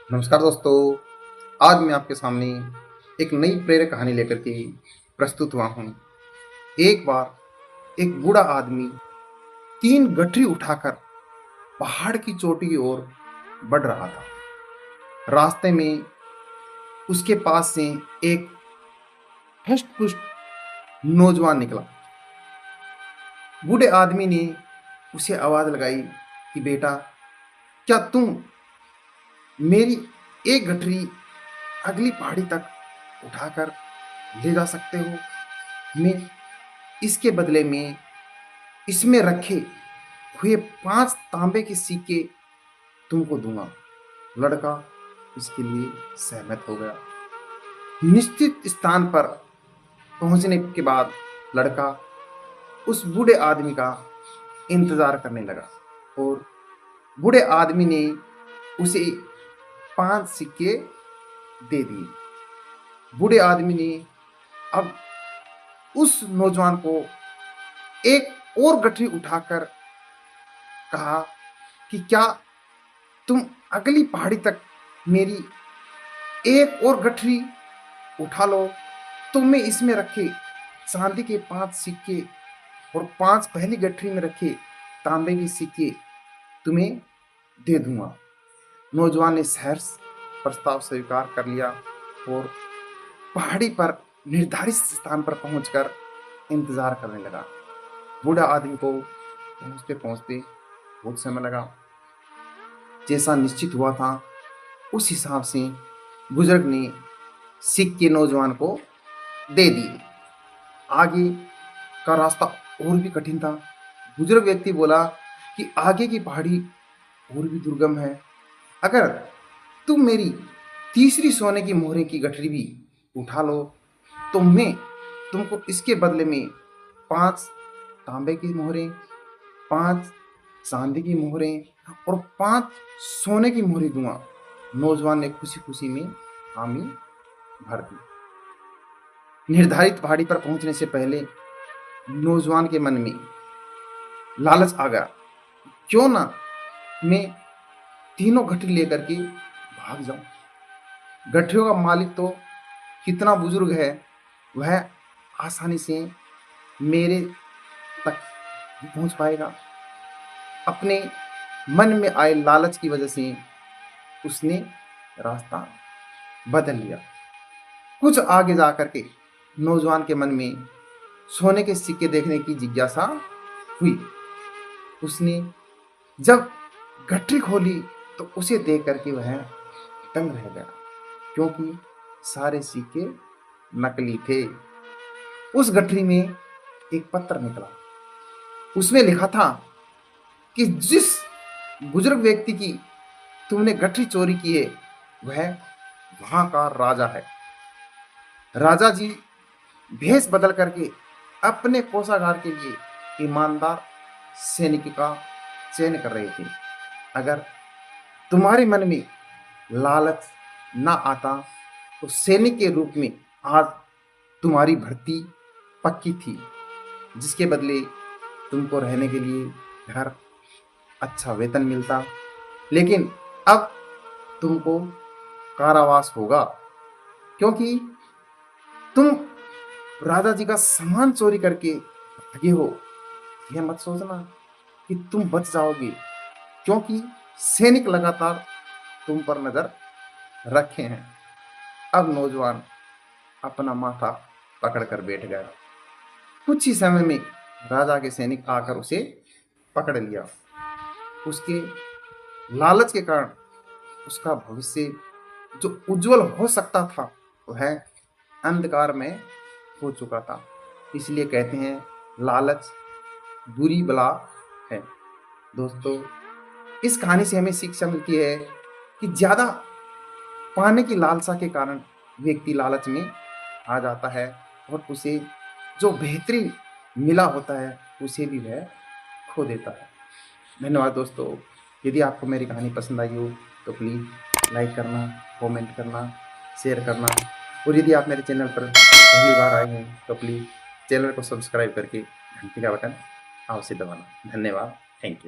नमस्कार दोस्तों। आज मैं आपके सामने एक नई प्रेरक कहानी लेकर के प्रस्तुत हुआ हूँ। एक बार एक बूढ़ा आदमी 3 गठरी उठाकर पहाड़ की चोटी की ओर बढ़ रहा था। रास्ते में उसके पास से एक हष्ट-पुष्ट नौजवान निकला। बूढ़े आदमी ने उसे आवाज लगाई कि बेटा, क्या तुम मेरी एक गठरी अगली पहाड़ी तक उठाकर ले जा सकते हो? मैं इसके बदले में इसमें रखे हुए 5 तांबे के सिक्के तुमको दूंगा। लड़का इसके लिए सहमत हो गया। निश्चित स्थान पर पहुंचने के बाद लड़का उस बूढ़े आदमी का इंतजार करने लगा और बूढ़े आदमी ने उसे 5 सिक्के दे दिए। बूढ़े आदमी ने अब उस नौजवान को एक और गठरी उठाकर कहा कि क्या तुम अगली पहाड़ी तक मेरी एक और गठरी उठा लो तो मैं इसमें रखे चांदी के 5 सिक्के और 5 पहली गठरी में रखे तांबे के सिक्के तुम्हें दे दूंगा। नौजवान ने सहर्ष प्रस्ताव स्वीकार कर लिया और पहाड़ी पर निर्धारित स्थान पर पहुंचकर इंतजार करने लगा। बूढ़ा आदमी को पहुंचते पहुंचते बहुत समय लगा। जैसा निश्चित हुआ था उस हिसाब से बुजुर्ग ने सिक्के नौजवान को दे दिए। आगे का रास्ता और भी कठिन था। बुजुर्ग व्यक्ति बोला कि आगे की पहाड़ी और भी दुर्गम है। अगर तुम मेरी तीसरी सोने की मोहरे की गठरी भी उठा लो तो मैं तुमको इसके बदले में 5 तांबे की मोहरें, 5 चांदी की मोहरें और 5 सोने की मोहरें दूंगा। नौजवान ने खुशी खुशी में हामी भर दी। निर्धारित पहाड़ी पर पहुंचने से पहले नौजवान के मन में लालच आ गया, क्यों ना मैं तीनों गठरी लेकर के भाग जाऊं। गठरियों का मालिक तो कितना बुजुर्ग है, वह आसानी से मेरे तक पहुंच पाएगा। अपने मन में आए लालच की वजह से उसने रास्ता बदल लिया। कुछ आगे जाकर के नौजवान के मन में सोने के सिक्के देखने की जिज्ञासा हुई। उसने जब गठरी खोली तो उसे देख करके वह दंग रह गया, क्योंकि सारे सिक्के नकली थे। उस गठरी में एक पत्र निकला। उसमें लिखा था कि जिस बुजुर्ग व्यक्ति की तुमने गठरी चोरी की है वह वहां का राजा है। राजा जी भेष बदल करके अपने कोषागार के लिए ईमानदार सैनिक का चयन कर रहे थे। अगर तुम्हारे मन में लालच ना आता तो सैनिक के रूप में आज तुम्हारी भर्ती पक्की थी, जिसके बदले तुमको रहने के लिए घर, अच्छा वेतन मिलता। लेकिन अब तुमको कारावास होगा, क्योंकि तुम राजा जी का सामान चोरी करके भागे हो। यह मत सोचना कि तुम बच जाओगे, क्योंकि सैनिक लगातार तुम पर नजर रखे हैं। अब नौजवान अपना माथा पकड़कर बैठ गया। कुछ ही समय में राजा के सैनिक आकर उसे पकड़ लिया। उसके लालच के कारण उसका भविष्य जो उज्जवल हो सकता था वह अंधकार में हो चुका था। इसलिए कहते हैं लालच बुरी बला है। दोस्तों, इस कहानी से हमें शिक्षा मिलती है कि ज़्यादा पाने की लालसा के कारण व्यक्ति लालच में आ जाता है और उसे जो बेहतरीन मिला होता है उसे भी वह खो देता है। धन्यवाद दोस्तों। यदि आपको मेरी कहानी पसंद आई हो तो प्लीज़ लाइक करना, कमेंट करना, शेयर करना और यदि आप मेरे चैनल पर पहली बार आए हैं तो प्लीज़ चैनल को सब्सक्राइब करके घंटी का बटन अवश्य दबाना। धन्यवाद। Thank you.